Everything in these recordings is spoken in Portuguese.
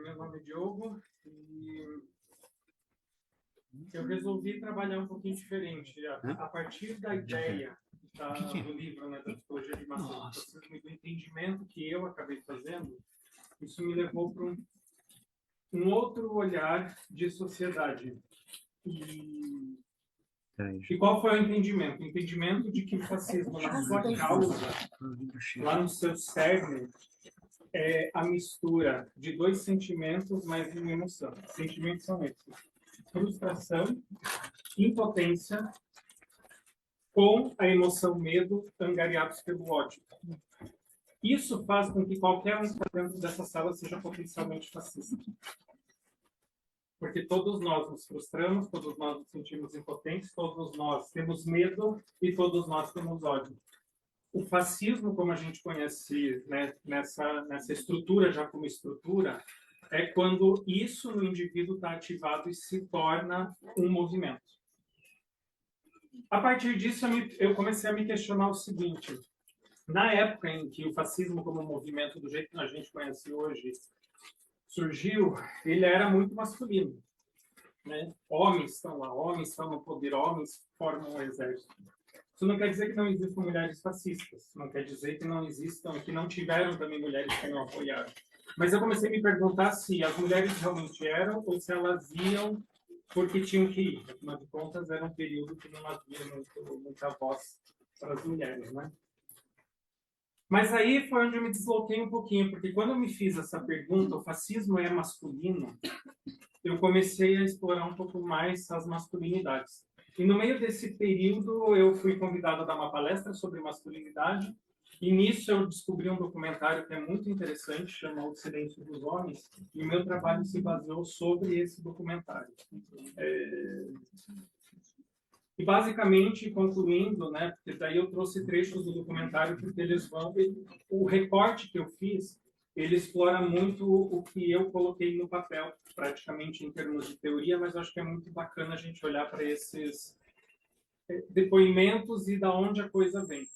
Meu nome é Diogo e eu resolvi trabalhar um pouquinho diferente. A partir da ideia do livro, né, da Psicologia de Masculinismo e do entendimento que eu acabei fazendo, isso me levou para um outro olhar de sociedade. E qual foi o entendimento? O entendimento de que o fascismo, na sua causa, lá no seu cerne, é a mistura de dois sentimentos mais uma emoção. Sentimentos são esses: frustração, impotência, com a emoção medo, angariados pelo ódio. Isso faz com que qualquer um que está dentro dessa sala seja potencialmente fascista. Porque todos nós nos frustramos, todos nós nos sentimos impotentes, todos nós temos medo e todos nós temos ódio. O fascismo, como a gente conhece, né, nessa estrutura, já como estrutura, é quando isso no indivíduo está ativado e se torna um movimento. A partir disso, eu comecei a me questionar o seguinte: na época em que o fascismo, como movimento do jeito que a gente conhece hoje, surgiu, ele era muito masculino. Né? Homens estão lá, homens estão no poder, homens formam o exército. Isso não quer dizer que não existam mulheres fascistas, não quer dizer que não existam, que não tiveram também mulheres que não apoiaram. Mas eu comecei a me perguntar se as mulheres realmente eram ou se elas iam porque tinham que ir. Afinal de contas, era um período que não havia muita voz para as mulheres, né? Mas aí foi onde eu me desloquei um pouquinho, porque quando eu me fiz essa pergunta, o fascismo é masculino, eu comecei a explorar um pouco mais as masculinidades. E no meio desse período, eu fui convidado a dar uma palestra sobre masculinidade, e nisso eu descobri um documentário que é muito interessante, chama O Silêncio dos Homens, e o meu trabalho se baseou sobre esse documentário. E basicamente, concluindo, né, porque daí eu trouxe trechos do documentário, porque eles vão... O recorte que eu fiz, ele explora muito o que eu coloquei no papel, praticamente em termos de teoria, mas eu acho que é muito bacana a gente olhar para esses depoimentos e da onde a coisa vem.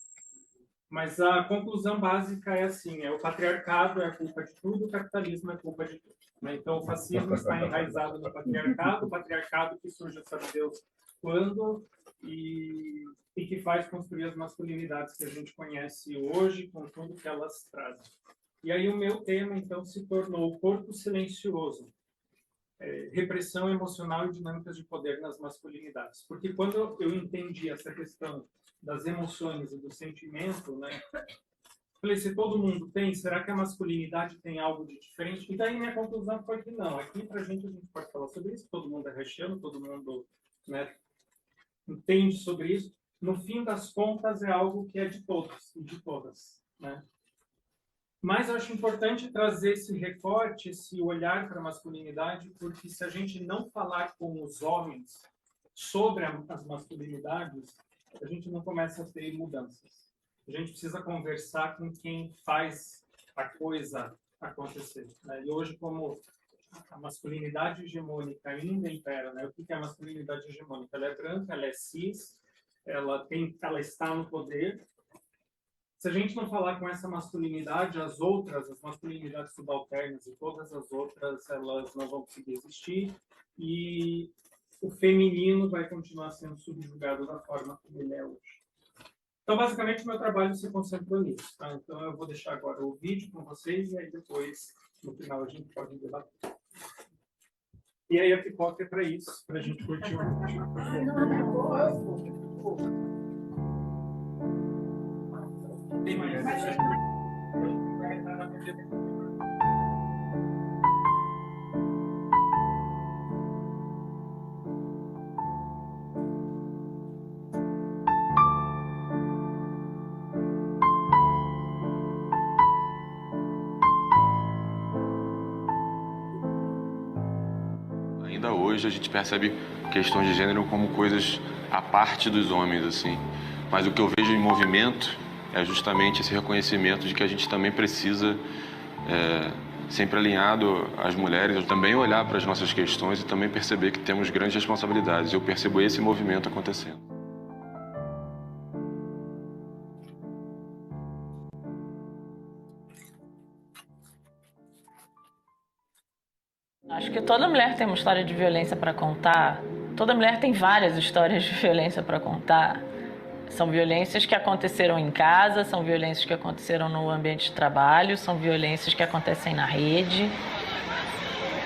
Mas a conclusão básica é assim: o patriarcado é a culpa de tudo, o capitalismo é a culpa de tudo. Né? Então, o fascismo está enraizado no patriarcado, o patriarcado que surge, sabe Deus quando, e que faz construir as masculinidades que a gente conhece hoje, com tudo que elas trazem. E aí o meu tema, então, se tornou o corpo silencioso, repressão emocional e dinâmicas de poder nas masculinidades. Porque quando eu entendi essa questão das emoções e do sentimento, né, falei, se todo mundo tem, será que a masculinidade tem algo de diferente? E daí minha conclusão foi que não. Aqui pra gente a gente pode falar sobre isso, todo mundo é haitiano, todo mundo, né, entende sobre isso. No fim das contas é algo que é de todos e de todas, né? Mas eu acho importante trazer esse recorte, esse olhar para a masculinidade, porque se a gente não falar com os homens sobre as masculinidades, a gente não começa a ter mudanças. A gente precisa conversar com quem faz a coisa acontecer. Né? E hoje, como a masculinidade hegemônica ainda impera, né? O que é a masculinidade hegemônica? Ela é branca, ela é cis, ela está no poder. Se a gente não falar com essa masculinidade, as masculinidades subalternas e todas as outras, elas não vão conseguir existir, e o feminino vai continuar sendo subjugado da forma como ele é hoje. Então, basicamente, o meu trabalho se concentrou nisso. Tá? Então, eu vou deixar agora o vídeo com vocês, e aí depois, no final, a gente pode debater. E aí a pipoca é para isso, para a gente curtir um vídeo. Tem mais. Ainda hoje a gente percebe questões de gênero como coisas à parte dos homens, assim. Mas o que eu vejo em movimento é justamente esse reconhecimento de que a gente também precisa, sempre alinhado às mulheres, também olhar para as nossas questões e também perceber que temos grandes responsabilidades. Eu percebo esse movimento acontecendo. Acho que toda mulher tem uma história de violência para contar. Toda mulher tem várias histórias de violência para contar. São violências que aconteceram em casa, são violências que aconteceram no ambiente de trabalho, são violências que acontecem na rede.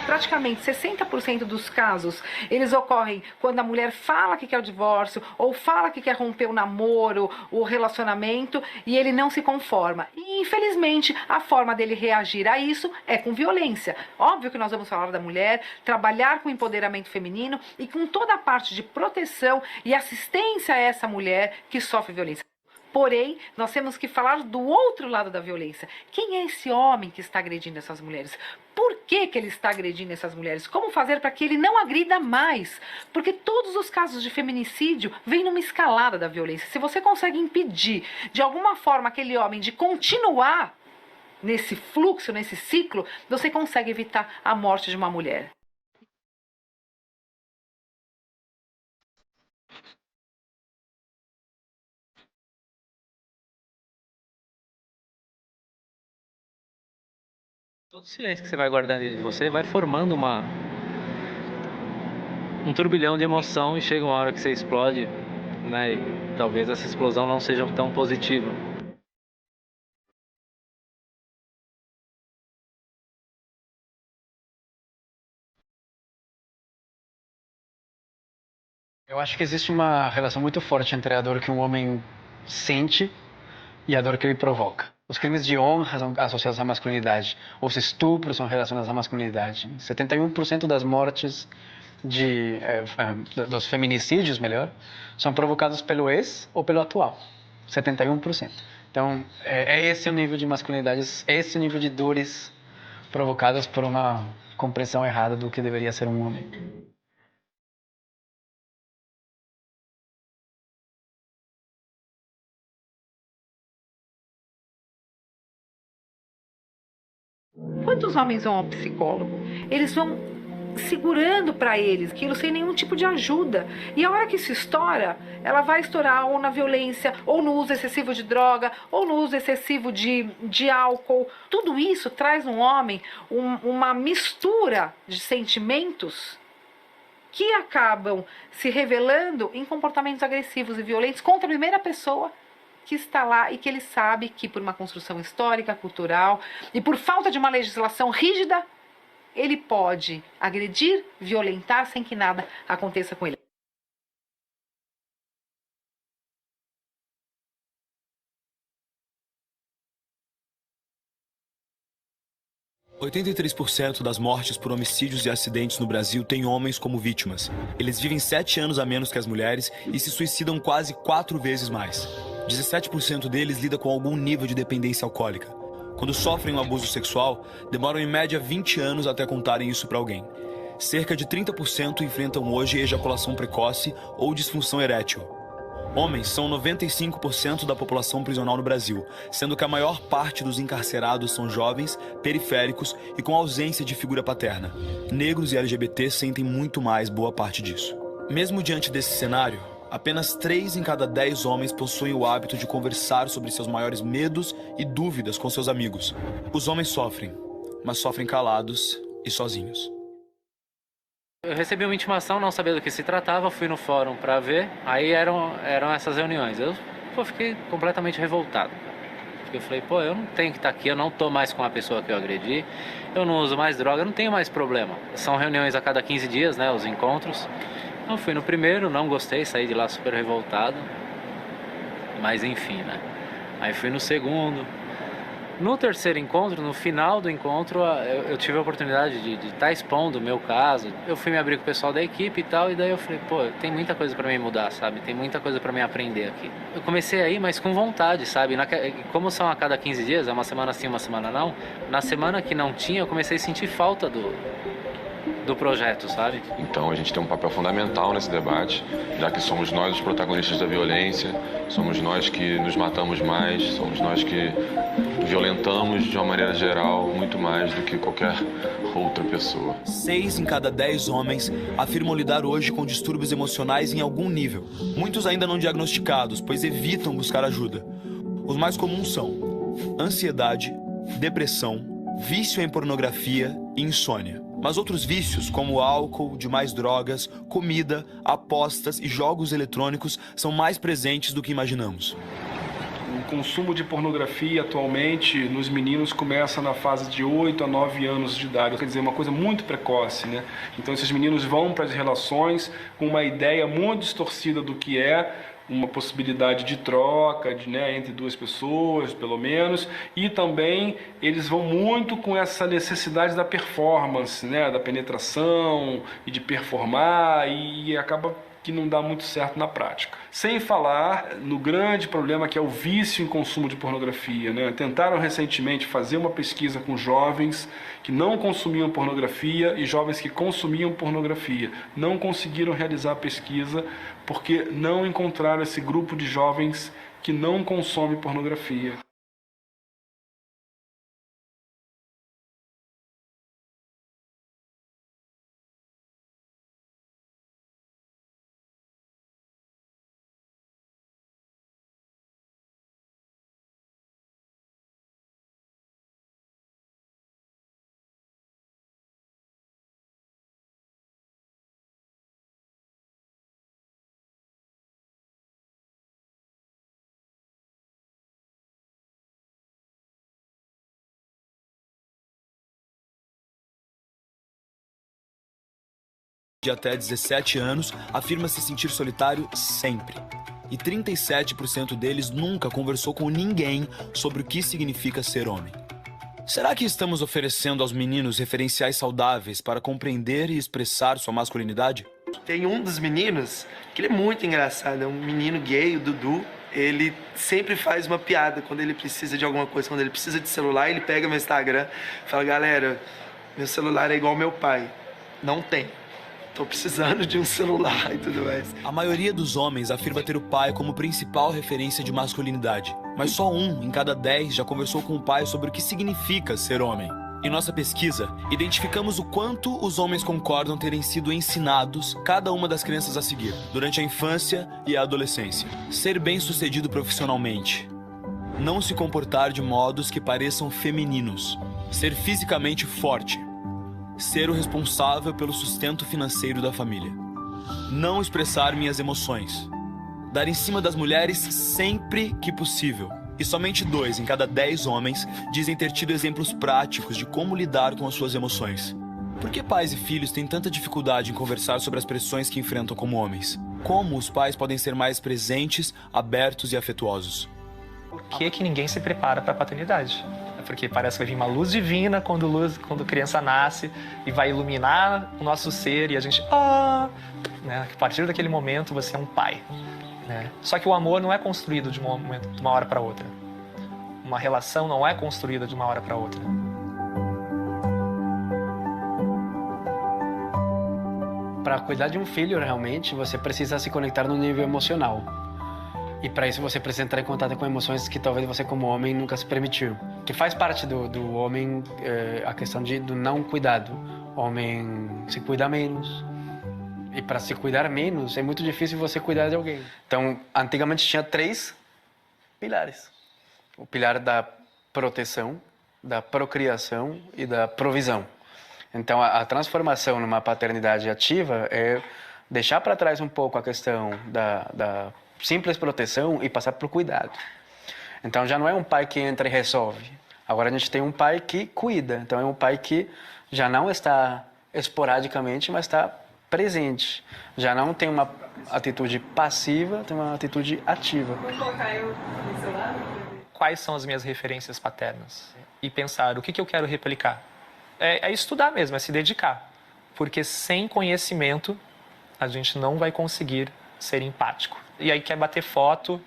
Praticamente 60% dos casos, eles ocorrem quando a mulher fala que quer o divórcio ou fala que quer romper o namoro, o relacionamento, e ele não se conforma. E, infelizmente, a forma dele reagir a isso é com violência. Óbvio que nós vamos falar da mulher, trabalhar com empoderamento feminino e com toda a parte de proteção e assistência a essa mulher que sofre violência. Porém, nós temos que falar do outro lado da violência. Quem é esse homem que está agredindo essas mulheres? Por que ele está agredindo essas mulheres? Como fazer para que ele não agrida mais? Porque todos os casos de feminicídio vêm numa escalada da violência. Se você consegue impedir, de alguma forma, aquele homem de continuar nesse fluxo, nesse ciclo, você consegue evitar a morte de uma mulher. Todo silêncio que você vai guardando dentro de você vai formando um turbilhão de emoção e chega uma hora que você explode, né? E talvez essa explosão não seja tão positiva. Eu acho que existe uma relação muito forte entre a dor que um homem sente e a dor que ele provoca. Os crimes de honra são associados à masculinidade. Os estupros são relacionados à masculinidade. 71% das mortes dos feminicídios, melhor, são provocados pelo ex ou pelo atual. 71%. Então, é esse o nível de masculinidades, esse o nível de dores provocadas por uma compreensão errada do que deveria ser um homem. Quantos homens vão ao psicólogo? Eles vão segurando para eles aquilo sem nenhum tipo de ajuda. E a hora que isso estoura, ela vai estourar ou na violência, ou no uso excessivo de droga, ou no uso excessivo de álcool. Tudo isso traz no homem uma mistura de sentimentos que acabam se revelando em comportamentos agressivos e violentos contra a primeira pessoa que está lá e que ele sabe que por uma construção histórica, cultural e por falta de uma legislação rígida, ele pode agredir, violentar sem que nada aconteça com ele. – 83% das mortes por homicídios e acidentes no Brasil têm homens como vítimas. Eles vivem 7 anos a menos que as mulheres e se suicidam quase 4 vezes mais. 17% deles lida com algum nível de dependência alcoólica. Quando sofrem um abuso sexual, demoram em média 20 anos até contarem isso para alguém. Cerca de 30% enfrentam hoje ejaculação precoce ou disfunção erétil. Homens são 95% da população prisional no Brasil, sendo que a maior parte dos encarcerados são jovens, periféricos e com ausência de figura paterna. Negros e LGBT sentem muito mais boa parte disso. Mesmo diante desse cenário, apenas 3 em cada 10 homens possuem o hábito de conversar sobre seus maiores medos e dúvidas com seus amigos. Os homens sofrem, mas sofrem calados e sozinhos. Eu recebi uma intimação, não sabia do que se tratava, fui no fórum para ver, aí eram essas reuniões. Eu fiquei completamente revoltado. Porque eu falei, eu não tenho que estar aqui, eu não estou mais com a pessoa que eu agredi, eu não uso mais droga, eu não tenho mais problema. São reuniões a cada 15 dias, né, os encontros. Eu fui no primeiro, não gostei, saí de lá super revoltado. Mas enfim, né. Aí fui no segundo. No terceiro encontro, no final do encontro, eu tive a oportunidade de estar expondo o meu caso. Eu fui me abrir com o pessoal da equipe e tal, e daí eu falei, tem muita coisa para mim mudar, sabe? Tem muita coisa para mim aprender aqui. Eu comecei aí, mas com vontade, sabe? Como são a cada 15 dias, é uma semana sim, uma semana não, na semana que não tinha, eu comecei a sentir falta do projeto, sabe? Então a gente tem um papel fundamental nesse debate, já que somos nós os protagonistas da violência, somos nós que nos matamos mais, somos nós que violentamos de uma maneira geral muito mais do que qualquer outra pessoa. 6 em cada 10 homens afirmam lidar hoje com distúrbios emocionais em algum nível. Muitos ainda não diagnosticados, pois evitam buscar ajuda. Os mais comuns são ansiedade, depressão, vício em pornografia e insônia. Mas outros vícios, como álcool, demais drogas, comida, apostas e jogos eletrônicos, são mais presentes do que imaginamos. O consumo de pornografia atualmente nos meninos começa na fase de 8 a 9 anos de idade, quer dizer, uma coisa muito precoce, né? Então esses meninos vão para as relações com uma ideia muito distorcida do que é uma possibilidade de troca, entre duas pessoas, pelo menos, e também eles vão muito com essa necessidade da performance, da penetração e de performar, e acaba que não dá muito certo na prática. Sem falar no grande problema que é o vício em consumo de pornografia, Tentaram recentemente fazer uma pesquisa com jovens que não consumiam pornografia e jovens que consumiam pornografia. Não conseguiram realizar a pesquisa porque não encontraram esse grupo de jovens que não consome pornografia. De até 17 anos, afirma se sentir solitário sempre. E 37% deles nunca conversou com ninguém sobre o que significa ser homem. Será que estamos oferecendo aos meninos referenciais saudáveis para compreender e expressar sua masculinidade? Tem um dos meninos que ele é muito engraçado, é um menino gay, o Dudu. Ele sempre faz uma piada quando ele precisa de alguma coisa, quando ele precisa de celular, ele pega meu Instagram e fala: galera, meu celular é igual ao meu pai, não tem. Tô precisando de um celular e tudo mais. A maioria dos homens afirma ter o pai como principal referência de masculinidade. Mas só 1 em cada 10 já conversou com o pai sobre o que significa ser homem. Em nossa pesquisa, identificamos o quanto os homens concordam terem sido ensinados cada uma das crenças a seguir, durante a infância e a adolescência. Ser bem-sucedido profissionalmente. Não se comportar de modos que pareçam femininos. Ser fisicamente forte. Ser o responsável pelo sustento financeiro da família. Não expressar minhas emoções. Dar em cima das mulheres sempre que possível. E somente 2 em cada 10 homens dizem ter tido exemplos práticos de como lidar com as suas emoções. Por que pais e filhos têm tanta dificuldade em conversar sobre as pressões que enfrentam como homens? Como os pais podem ser mais presentes, abertos e afetuosos? Por que ninguém se prepara para a paternidade? Porque parece que vai vir uma luz divina quando a criança nasce e vai iluminar o nosso ser e a gente... A partir daquele momento você é um pai. Só que o amor não é construído de uma hora para outra. Uma relação não é construída de uma hora para outra. Para cuidar de um filho, realmente, você precisa se conectar no nível emocional. E para isso você precisa entrar em contato com emoções que talvez você como homem nunca se permitiu. Que faz parte do homem a questão do não cuidado. O homem se cuida menos. E para se cuidar menos, é muito difícil você cuidar de alguém. Então, antigamente tinha 3 pilares. O pilar da proteção, da procriação e da provisão. Então, a transformação numa paternidade ativa é deixar para trás um pouco a questão da simples proteção e passar para o cuidado. Então, já não é um pai que entra e resolve. Agora a gente tem um pai que cuida. Então, é um pai que já não está esporadicamente, mas está presente. Já não tem uma atitude passiva, tem uma atitude ativa. Vou colocar eu no celular. Quais são as minhas referências paternas? E pensar o que eu quero replicar. É estudar mesmo, é se dedicar. Porque sem conhecimento, a gente não vai conseguir ser empático. E aí quer bater foto,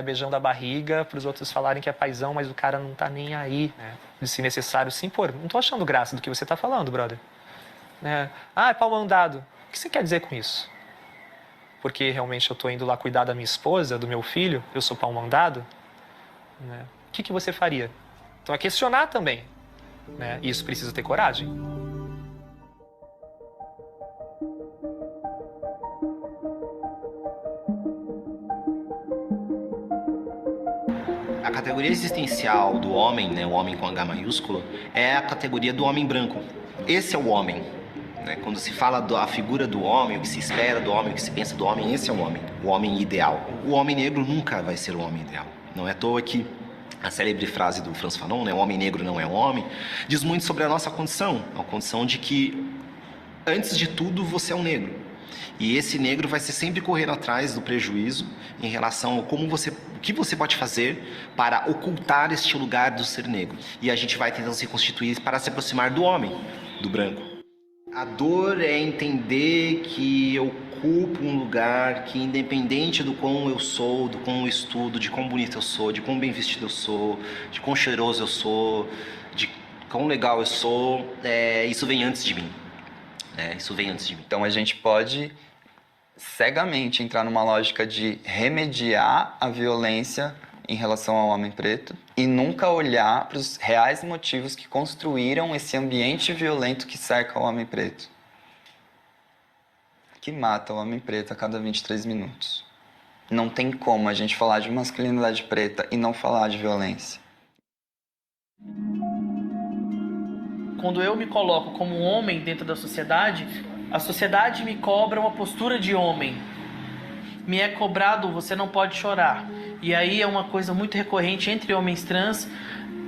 beijando a barriga, para os outros falarem que é paizão, mas o cara não tá nem aí. De se necessário se impor. Não tô achando graça do que você tá falando, brother. É pau mandado. O que você quer dizer com isso? Porque realmente eu tô indo lá cuidar da minha esposa, do meu filho, eu sou pau mandado? O que você faria? Então é questionar também. E isso precisa ter coragem. A categoria existencial do homem, o homem com H maiúsculo, é a categoria do homem branco. Esse é o homem. Né? Quando se fala da figura do homem, o que se espera do homem, o que se pensa do homem, esse é o homem ideal. O homem negro nunca vai ser o homem ideal. Não é à toa que a célebre frase do Frantz Fanon, né, o homem negro não é um homem, diz muito sobre a nossa condição, a condição de que, antes de tudo, você é um negro. E esse negro vai ser sempre correr atrás do prejuízo em relação a o que você pode fazer para ocultar este lugar do ser negro. E a gente vai tentando se constituir para se aproximar do homem, do branco. A dor é entender que eu ocupo um lugar que, independente do quão eu sou, do quão eu estudo, de quão bonito eu sou, de quão bem vestido eu sou, de quão cheiroso eu sou, de quão legal eu sou, isso vem antes de mim. Isso vem antes de mim. Então a gente pode cegamente entrar numa lógica de remediar a violência em relação ao homem preto e nunca olhar para os reais motivos que construíram esse ambiente violento que cerca o homem preto, que mata o homem preto a cada 23 minutos. Não tem como a gente falar de masculinidade preta e não falar de violência. Quando eu me coloco como um homem dentro da sociedade, a sociedade me cobra uma postura de homem. Me é cobrado, você não pode chorar. E aí é uma coisa muito recorrente entre homens trans,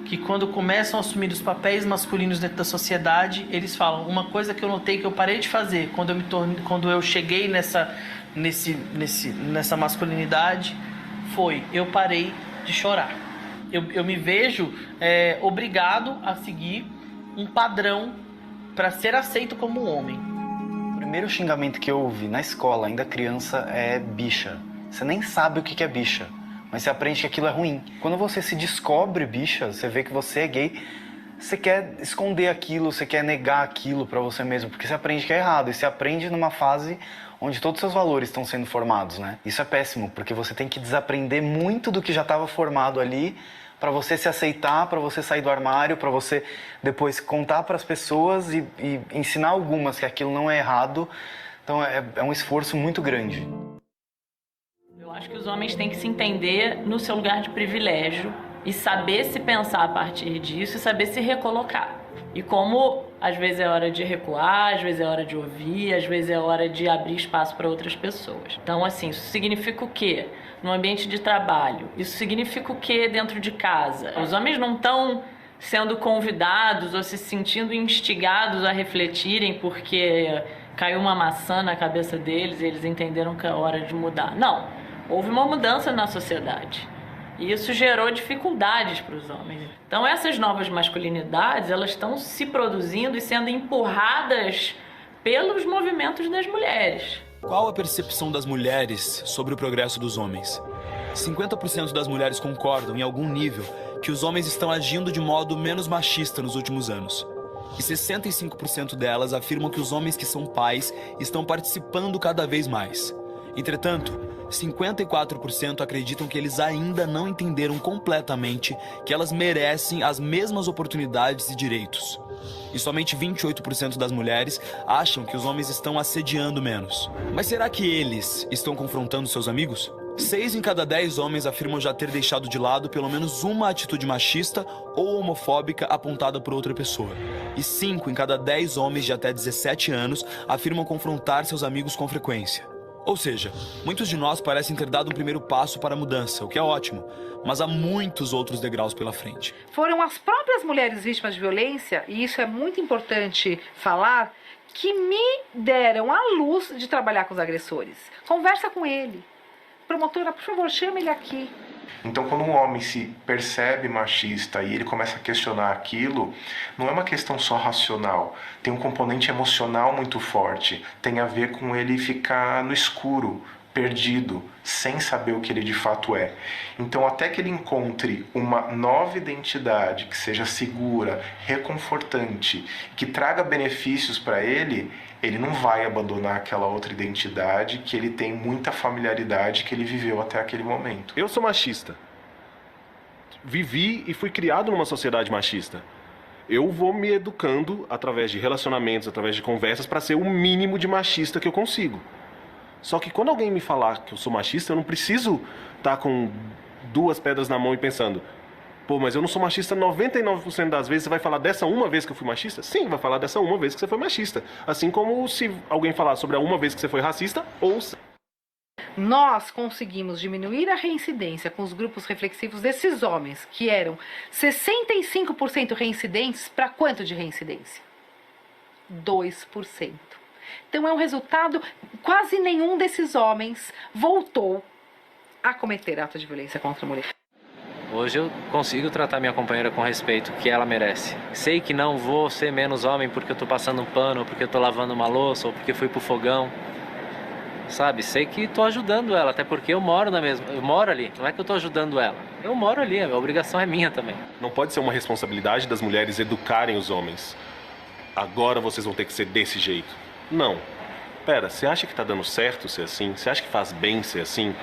que quando começam a assumir os papéis masculinos dentro da sociedade, eles falam, uma coisa que eu notei que eu parei de fazer quando eu cheguei nessa masculinidade, eu parei de chorar. Eu me vejo obrigado a seguir um padrão para ser aceito como um homem. O primeiro xingamento que eu ouvi na escola, ainda criança, é bicha. Você nem sabe o que é bicha, mas você aprende que aquilo é ruim. Quando você se descobre bicha, você vê que você é gay, você quer esconder aquilo, você quer negar aquilo pra você mesmo, porque você aprende que é errado. E você aprende numa fase onde todos os seus valores estão sendo formados, né? Isso é péssimo, porque você tem que desaprender muito do que já estava formado ali para você se aceitar, para você sair do armário, para você depois contar para as pessoas e ensinar algumas que aquilo não é errado. Então é um esforço muito grande. Eu acho que os homens têm que se entender no seu lugar de privilégio e saber se pensar a partir disso e saber se recolocar. E como às vezes é hora de recuar, às vezes é hora de ouvir, às vezes é hora de abrir espaço para outras pessoas. Então, assim, isso significa o quê? No ambiente de trabalho. Isso significa o quê dentro de casa? Os homens não estão sendo convidados ou se sentindo instigados a refletirem porque caiu uma maçã na cabeça deles e eles entenderam que é hora de mudar. Não. Houve uma mudança na sociedade. E isso gerou dificuldades para os homens. Então essas novas masculinidades, elas estão se produzindo e sendo empurradas pelos movimentos das mulheres. Qual a percepção das mulheres sobre o progresso dos homens? 50% das mulheres concordam, em algum nível, que os homens estão agindo de modo menos machista nos últimos anos. E 65% delas afirmam que os homens que são pais estão participando cada vez mais. Entretanto, 54% acreditam que eles ainda não entenderam completamente que elas merecem as mesmas oportunidades e direitos. E somente 28% das mulheres acham que os homens estão assediando menos. Mas será que eles estão confrontando seus amigos? 6 em cada 10 homens afirmam já ter deixado de lado pelo menos uma atitude machista ou homofóbica apontada por outra pessoa. E 5 em cada 10 homens de até 17 anos afirmam confrontar seus amigos com frequência. Ou seja, muitos de nós parecem ter dado um primeiro passo para a mudança, o que é ótimo, mas há muitos outros degraus pela frente. Foram as próprias mulheres vítimas de violência, e isso é muito importante falar, que me deram a luz de trabalhar com os agressores. Conversa com ele. Promotora, por favor, chame ele aqui. Então, quando um homem se percebe machista e ele começa a questionar aquilo, não é uma questão só racional. Tem um componente emocional muito forte. Tem a ver com ele ficar no escuro, perdido, sem saber o que ele de fato é. Então, até que ele encontre uma nova identidade que seja segura, reconfortante, que traga benefícios para ele, ele não vai abandonar aquela outra identidade que ele tem muita familiaridade que ele viveu até aquele momento. Eu sou machista. Vivi e fui criado numa sociedade machista. Eu vou me educando através de relacionamentos, através de conversas, para ser o mínimo de machista que eu consigo. Só que quando alguém me falar que eu sou machista, eu não preciso estar com 2 pedras na mão e pensando, Pô, mas eu não sou machista 99% das vezes. Você vai falar dessa uma vez que eu fui machista? Sim, vai falar dessa uma vez que você foi machista. Assim como se alguém falar sobre a uma vez que você foi racista ou... Nós conseguimos diminuir a reincidência com os grupos reflexivos desses homens, que eram 65% reincidentes, para quanto de reincidência? 2%. Então é um resultado, quase nenhum desses homens voltou a cometer ato de violência contra a mulher. Hoje eu consigo tratar minha companheira com respeito que ela merece. Sei que não vou ser menos homem porque eu tô passando um pano, ou porque eu tô lavando uma louça, ou porque fui pro fogão. Sabe, sei que tô ajudando ela, até porque eu moro eu moro ali, não é que eu tô ajudando ela. Eu moro ali, a obrigação é minha também. Não pode ser uma responsabilidade das mulheres educarem os homens. Agora vocês vão ter que ser desse jeito. Não. Pera, você acha que tá dando certo ser assim? Você acha que faz bem ser assim?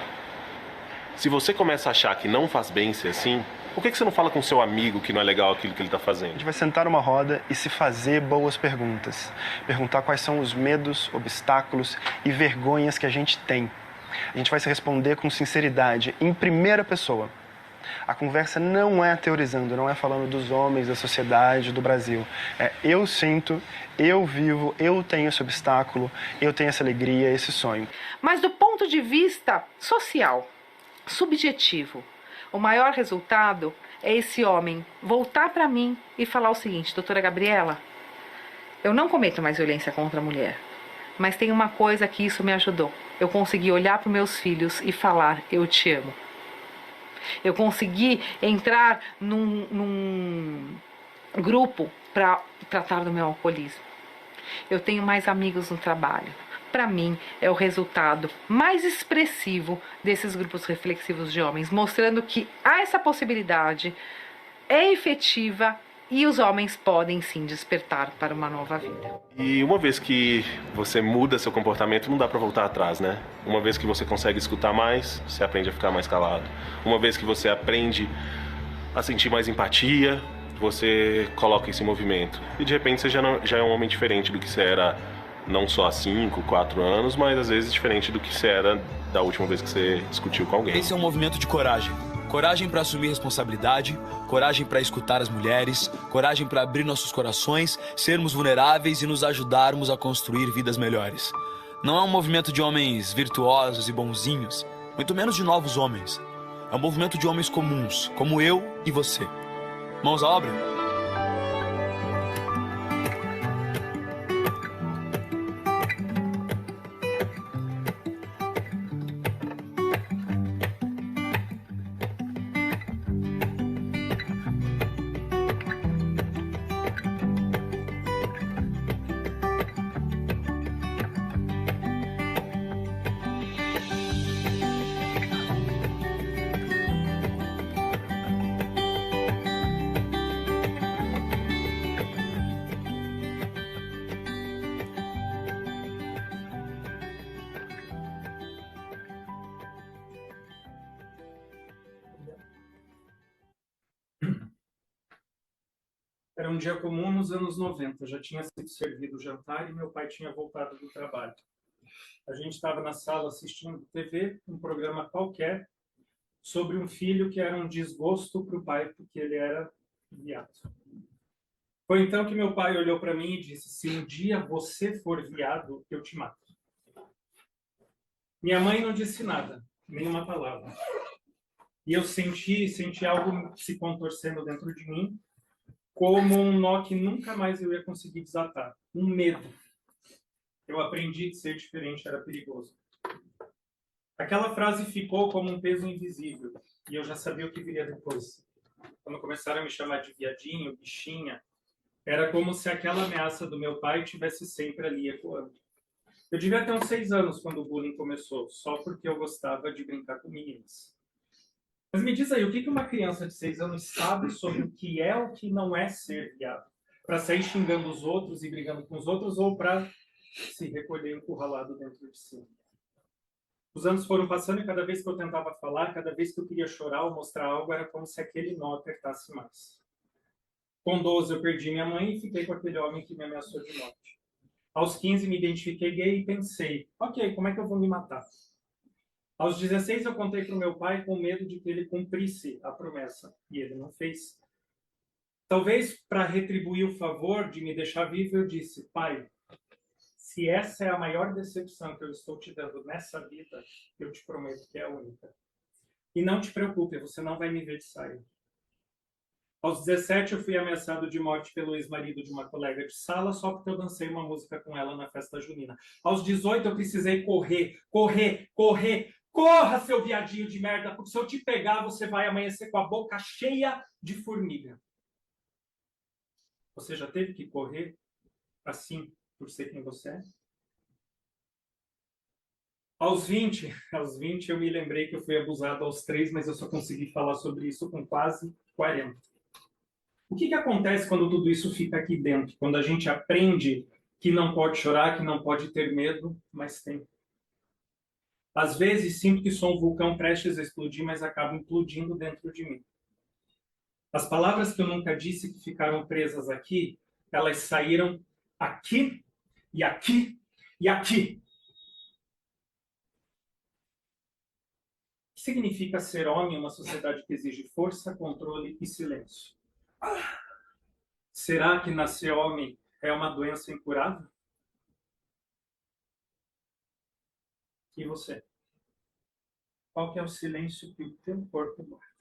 Se você começa a achar que não faz bem ser assim, por que você não fala com seu amigo que não é legal aquilo que ele tá fazendo? A gente vai sentar numa roda e se fazer boas perguntas. Perguntar quais são os medos, obstáculos e vergonhas que a gente tem. A gente vai se responder com sinceridade, em primeira pessoa. A conversa não é teorizando, não é falando dos homens, da sociedade, do Brasil. É eu sinto, eu vivo, eu tenho esse obstáculo, eu tenho essa alegria, esse sonho. Mas do ponto de vista social, subjetivo, o maior resultado é esse homem voltar para mim e falar o seguinte: doutora Gabriela, eu não cometo mais violência contra a mulher, mas tem uma coisa que isso me ajudou. Eu consegui olhar para os meus filhos e falar: eu te amo. Eu consegui entrar num grupo para tratar do meu alcoolismo. Eu tenho mais amigos no trabalho. Para mim, é o resultado mais expressivo desses grupos reflexivos de homens, mostrando que há essa possibilidade, é efetiva e os homens podem sim despertar para uma nova vida. E uma vez que você muda seu comportamento, não dá pra voltar atrás, né? Uma vez que você consegue escutar mais, você aprende a ficar mais calado. Uma vez que você aprende a sentir mais empatia, você coloca isso em movimento. E de repente você já é um homem diferente do que você era, não só há 5, 4 anos, mas às vezes diferente do que você era da última vez que você discutiu com alguém. Esse é um movimento de coragem. Coragem para assumir responsabilidade, coragem para escutar as mulheres, coragem para abrir nossos corações, sermos vulneráveis e nos ajudarmos a construir vidas melhores. Não é um movimento de homens virtuosos e bonzinhos, muito menos de novos homens. É um movimento de homens comuns, como eu e você. Mãos à obra? Era um dia comum nos anos 90, já tinha sido servido o jantar e meu pai tinha voltado do trabalho. A gente estava na sala assistindo TV, um programa qualquer, sobre um filho que era um desgosto para o pai porque ele era viado. Foi então que meu pai olhou para mim e disse: se um dia você for viado, eu te mato. Minha mãe não disse nada, nenhuma palavra. E eu senti algo se contorcendo dentro de mim, como um nó que nunca mais eu ia conseguir desatar. Um medo. Eu aprendi que ser diferente era perigoso. Aquela frase ficou como um peso invisível, e eu já sabia o que viria depois. Quando começaram a me chamar de viadinho, bichinha, era como se aquela ameaça do meu pai tivesse sempre ali ecoando. Eu devia ter uns 6 anos quando o bullying começou, só porque eu gostava de brincar com meninas. Mas me diz aí, o que uma criança de 6 anos sabe sobre o que é ou o que não é ser viado? Para sair xingando os outros e brigando com os outros, ou para se recolher encurralado dentro de si? Os anos foram passando e cada vez que eu tentava falar, cada vez que eu queria chorar ou mostrar algo, era como se aquele nó apertasse mais. Com 12 eu perdi minha mãe e fiquei com aquele homem que me ameaçou de morte. Aos 15 me identifiquei gay e pensei: ok, como é que eu vou me matar? Aos 16, eu contei para o meu pai com medo de que ele cumprisse a promessa. E ele não fez. Talvez para retribuir o favor de me deixar vivo, eu disse: pai, se essa é a maior decepção que eu estou te dando nessa vida, eu te prometo que é a única. E não te preocupe, você não vai me ver de saia. Aos 17, eu fui ameaçado de morte pelo ex-marido de uma colega de sala só porque eu dancei uma música com ela na festa junina. Aos 18, eu precisei correr. Corra, seu viadinho de merda, porque se eu te pegar, você vai amanhecer com a boca cheia de formiga. Você já teve que correr assim por ser quem você é? Aos 20, eu me lembrei que eu fui abusado aos 3, mas eu só consegui falar sobre isso com quase 40. O que acontece quando tudo isso fica aqui dentro? Quando a gente aprende que não pode chorar, que não pode ter medo, mas tem. Às vezes sinto que sou um vulcão prestes a explodir, mas acabo implodindo dentro de mim. As palavras que eu nunca disse que ficaram presas aqui, elas saíram aqui e aqui e aqui. O que significa ser homem em uma sociedade que exige força, controle e silêncio? Será que nascer homem é uma doença incurável? E você? Qual que é o silêncio que o teu corpo guarda?